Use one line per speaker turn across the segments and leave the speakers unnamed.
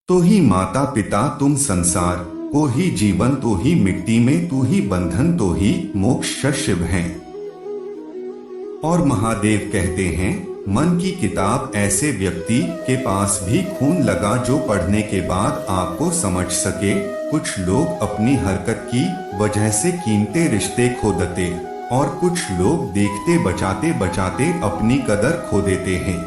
तो ही माता पिता तुम संसार को ही जीवन, तो ही मिट्टी में तू ही बंधन, तो ही मोक्ष शिव हैं। और महादेव कहते हैं, मन की किताब ऐसे व्यक्ति के पास भी खून लगा जो पढ़ने के बाद आपको समझ सके। कुछ लोग अपनी हरकत की वजह से कीमती रिश्ते खो देते और कुछ लोग देखते बचाते बचाते अपनी कदर खो देते हैं।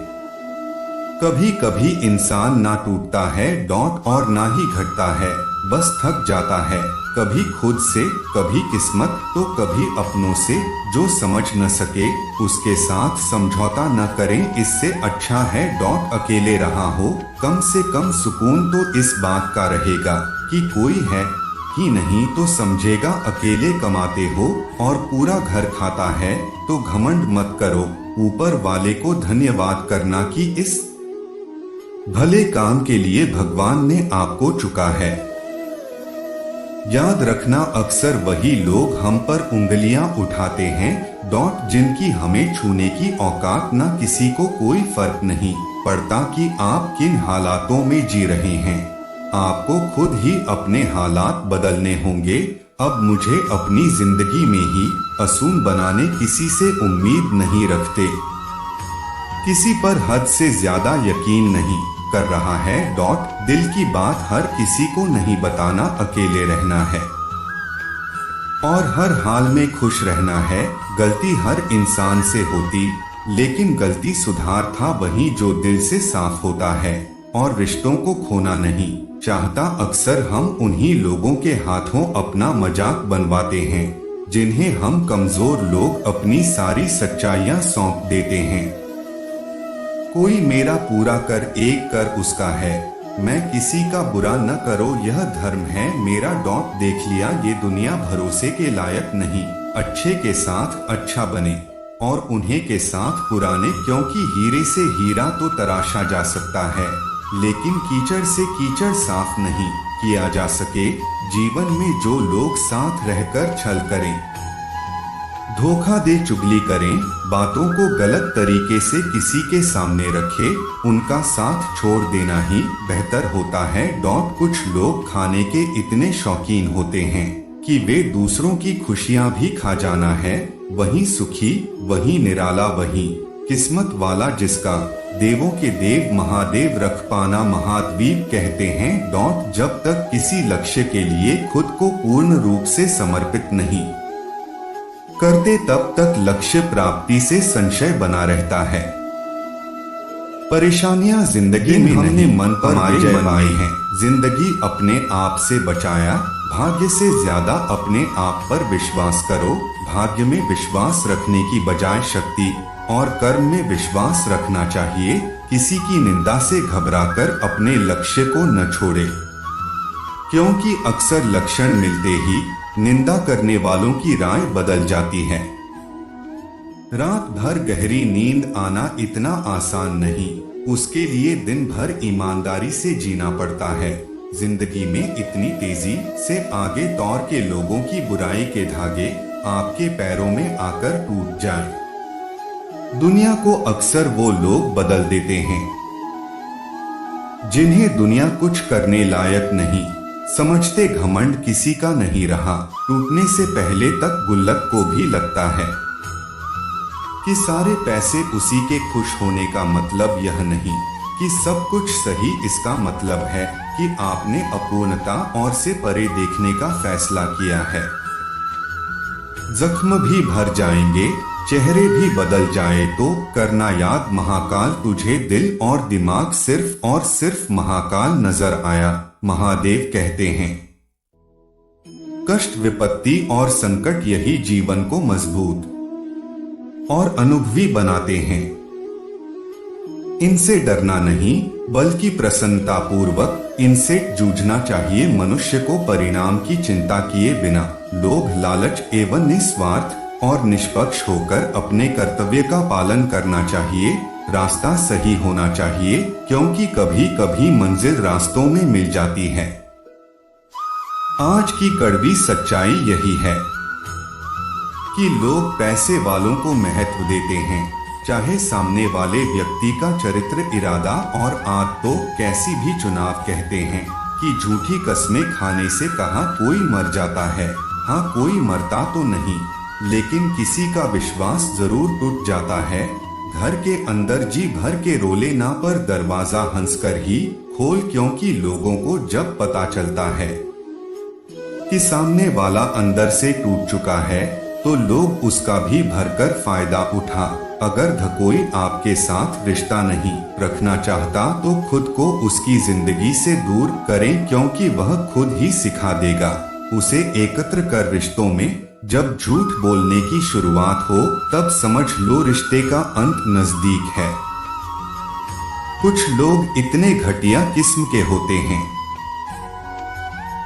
कभी कभी इंसान ना टूटता है डॉट और ना ही घटता है, बस थक जाता है, कभी खुद से, कभी किस्मत तो कभी अपनों से। जो समझ न सके उसके साथ समझौता न करें, इससे अच्छा है डॉट अकेले रहा हो। कम से कम सुकून तो इस बात का रहेगा कि कोई है ही नहीं तो समझेगा अकेले कमाते हो और पूरा घर खाता है। तो घमंड मत करो, ऊपर वाले को धन्यवाद करना कि इस भले काम के लिए भगवान ने आपको चुका है। याद रखना, अक्सर वही लोग हम पर उंगलियां उठाते हैं डॉट जिनकी हमें छूने की औकात न। किसी को कोई फर्क नहीं पड़ता कि आप किन हालातों में जी रहे हैं, आपको खुद ही अपने हालात बदलने होंगे। अब मुझे अपनी जिंदगी में ही असूल बनाने किसी से उम्मीद नहीं रखते, किसी पर हद से ज्यादा यकीन नहीं कर रहा है डॉट। दिल की बात हर किसी को नहीं बताना, अकेले रहना है और हर हाल में खुश रहना है। गलती हर इंसान से होती, लेकिन गलती सुधार था वही जो दिल से साफ होता है और रिश्तों को खोना नहीं चाहता। अक्सर हम उन्हीं लोगों के हाथों अपना मजाक बनवाते हैं जिन्हें हम कमजोर लोग अपनी सारी सच्चाइयां सौंप देते हैं। कोई मेरा पूरा कर एक कर उसका है, मैं किसी का बुरा न करो यह धर्म है मेरा डॉट। देख लिया ये दुनिया भरोसे के लायक नहीं, अच्छे के साथ अच्छा बने और उन्हें के साथ पुराने, क्योंकि हीरे से हीरा तो तराशा जा सकता है लेकिन कीचड़ से कीचड़ साफ नहीं किया जा सके। जीवन में जो लोग साथ रहकर छल करें, धोखा दे, चुगली करें, बातों को गलत तरीके से किसी के सामने रखे, उनका साथ छोड़ देना ही बेहतर होता है डॉट। कुछ लोग खाने के इतने शौकीन होते हैं कि वे दूसरों की खुशियां भी खा जाना है। वही सुखी, वही निराला, वही किस्मत वाला जिसका देवों के देव महादेव रख पाना महाद्वीप कहते हैं डॉट। जब तक किसी लक्ष्य के लिए खुद को पूर्ण रूप से समर्पित नहीं करते तब तक लक्ष्य प्राप्ति से संशय बना रहता है। परेशानियां जिंदगी में हमने मन पर पाई हैं, जिंदगी अपने आप से बचाया, भाग्य से ज्यादा अपने आप पर विश्वास करो। भाग्य में विश्वास रखने की बजाय शक्ति और कर्म में विश्वास रखना चाहिए। किसी की निंदा से घबराकर अपने लक्ष्य को न छोड़े, क्योंकि अक्सर लक्षण मिलते ही निंदा करने वालों की राय बदल जाती है। रात भर गहरी नींद आना इतना आसान नहीं, उसके लिए दिन भर ईमानदारी से जीना पड़ता है। जिंदगी में इतनी तेजी से आगे दौड़ के लोगों की बुराई के धागे आपके पैरों में आकर टूट जाए। दुनिया को अक्सर वो लोग बदल देते हैं जिन्हें दुनिया कुछ करने लायक नहीं समझते। घमंड किसी का नहीं रहा, टूटने से पहले तक गुल्लक को भी लगता है कि सारे पैसे उसी के। खुश होने का मतलब यह नहीं कि सब कुछ सही, इसका मतलब है कि आपने अपूर्णता और से परे देखने का फैसला किया है। जख्म भी भर जाएंगे, चेहरे भी बदल जाए तो करना याद, महाकाल तुझे दिल और दिमाग सिर्फ और सिर्फ महाकाल नजर आया। महादेव कहते हैं, कष्ट, विपत्ति और संकट यही जीवन को मजबूत और अनुभवी बनाते हैं। इनसे डरना नहीं बल्कि प्रसन्नता पूर्वक इनसे जूझना चाहिए। मनुष्य को परिणाम की चिंता किए बिना लोभ, लालच एवं निस्वार्थ और निष्पक्ष होकर अपने कर्तव्य का पालन करना चाहिए। रास्ता सही होना चाहिए, क्योंकि कभी कभी मंजिल रास्तों में मिल जाती है। आज की कड़वी सच्चाई यही है कि लोग पैसे वालों को महत्व देते हैं चाहे सामने वाले व्यक्ति का चरित्र, इरादा और आदत तो कैसी भी। चुनाव कहते हैं कि झूठी कस्में खाने से कहाँ कोई मर जाता है। हाँ, कोई मरता तो नहीं, लेकिन किसी का विश्वास जरूर टूट जाता है। घर के अंदर जी भर के रोले ना, पर दरवाजा हंसकर ही खोल, क्योंकि लोगों को जब पता चलता है कि सामने वाला अंदर से टूट चुका है तो लोग उसका भी भरकर फायदा उठा। अगर कोई आपके साथ रिश्ता नहीं रखना चाहता तो खुद को उसकी जिंदगी से दूर करें, क्योंकि वह खुद ही सिखा देगा उसे एकत्र कर। रिश्तों में जब झूठ बोलने की शुरुआत हो तब समझ लो रिश्ते का अंत नजदीक है। कुछ लोग इतने घटिया किस्म के होते हैं,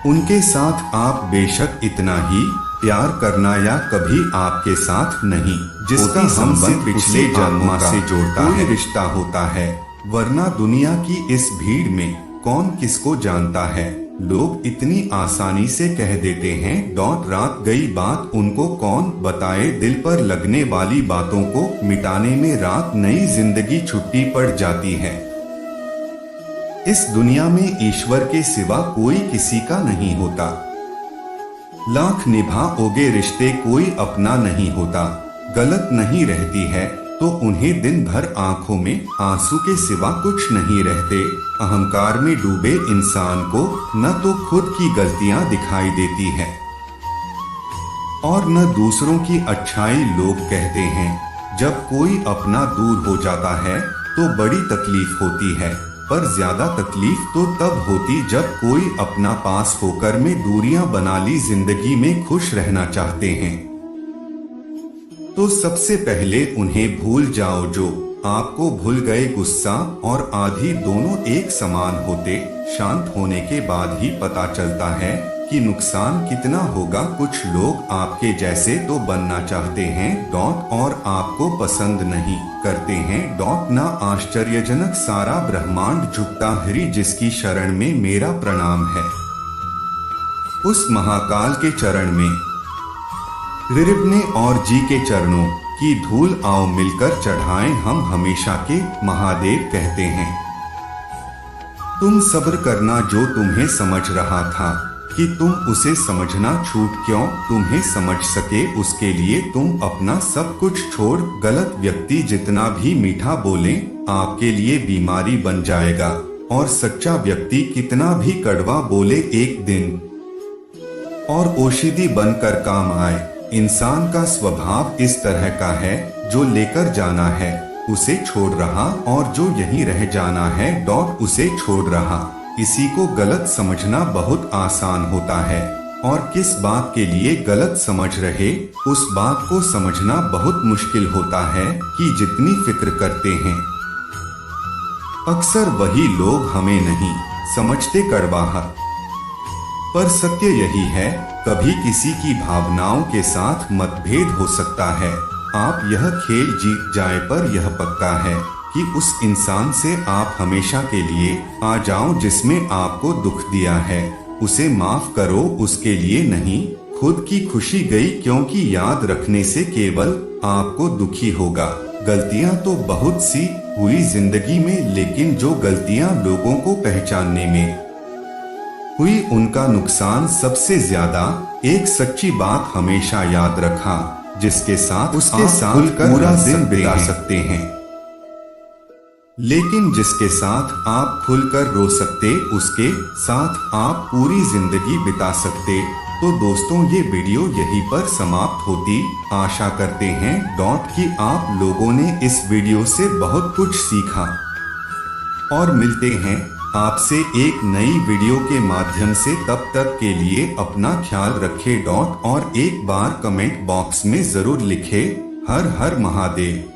उनके साथ आप बेशक इतना ही प्यार करना या कभी आपके साथ नहीं, जिसका संबंध पिछले जन्मों से जोड़ता है, रिश्ता होता है। वरना दुनिया की इस भीड़ में कौन किसको जानता है। लोग इतनी आसानी से कह देते हैं। रात गई बात उनको कौन बताए। दिल पर लगने वाली बातों को मिटाने में रात नई जिंदगी छुट्टी पड़ जाती है। इस दुनिया में ईश्वर के सिवा कोई किसी का नहीं होता। लाख निभाओगे रिश्ते कोई अपना नहीं होता। गलत नहीं रहती है तो उन्हें दिन भर आंखों में आंसू के सिवा कुछ नहीं रहते। अहंकार में डूबे इंसान को न तो खुद की गलतियां दिखाई देती है और न दूसरों की अच्छाई। लोग कहते हैं जब कोई अपना दूर हो जाता है तो बड़ी तकलीफ होती है, पर ज्यादा तकलीफ तो तब होती जब कोई अपना पास होकर में दूरियां बना ली। जिंदगी में खुश रहना चाहते हैं तो सबसे पहले उन्हें भूल जाओ जो आपको भूल गए। गुस्सा और आंधी दोनों एक समान होते। शांत होने के बाद ही पता चलता है कि नुकसान कितना होगा। कुछ लोग आपके जैसे तो बनना चाहते हैं और आपको पसंद नहीं करते हैं। ना आश्चर्यजनक सारा ब्रह्मांड झुकता हरि जिसकी शरण में मेरा प्रणाम है। उस महाकाल के चरण में ऋषि और जी के चरणों की धूल आओ मिलकर चढ़ाएं हम हमेशा के महादेव कहते हैं। तुम सब्र करना जो तुम्हें समझ रहा था कि तुम उसे समझना छूट क्यों तुम्हें समझ सके उसके लिए तुम अपना सब कुछ छोड़। गलत व्यक्ति जितना भी मीठा बोले आपके लिए बीमारी बन जाएगा और सच्चा व्यक्ति कितना भी कड़वा बोले एक दिन और औषधि बनकर काम आए। इंसान का स्वभाव इस तरह का है जो लेकर जाना है उसे छोड़ रहा और जो यहीं रह जाना है उसे छोड़ रहा। इसी को गलत समझना बहुत आसान होता है और किस बात के लिए गलत समझ रहे उस बात को समझना बहुत मुश्किल होता है कि जितनी फिक्र करते हैं। अक्सर वही लोग हमें नहीं समझते कड़वाहट, पर सत्य यही है कभी किसी की भावनाओं के साथ मतभेद हो सकता है। आप यह खेल जीत जाए पर यह पक्का है कि उस इंसान से आप हमेशा के लिए आ जाओ जिसमें आपको दुख दिया है। उसे माफ करो उसके लिए नहीं खुद की खुशी गई, क्योंकि याद रखने से केवल आपको दुखी होगा। गलतियां तो बहुत सी हुई जिंदगी में, लेकिन जो गलतियां लोगों को पहचानने में हुई उनका नुकसान सबसे ज्यादा। एक सच्ची बात हमेशा याद रखा जिसके साथ उसके साथ पूरा दिन बिता सकते हैं, लेकिन जिसके साथ आप खुलकर रो सकते उसके साथ आप पूरी जिंदगी बिता सकते। तो दोस्तों ये वीडियो यहीं पर समाप्त होती। आशा करते हैं कि आप लोगों ने इस वीडियो से बहुत कुछ सीखा और मिलते हैं आपसे एक नई वीडियो के माध्यम से। तब तक के लिए अपना ख्याल रखें और एक बार कमेंट बॉक्स में जरूर लिखें हर हर महादेव।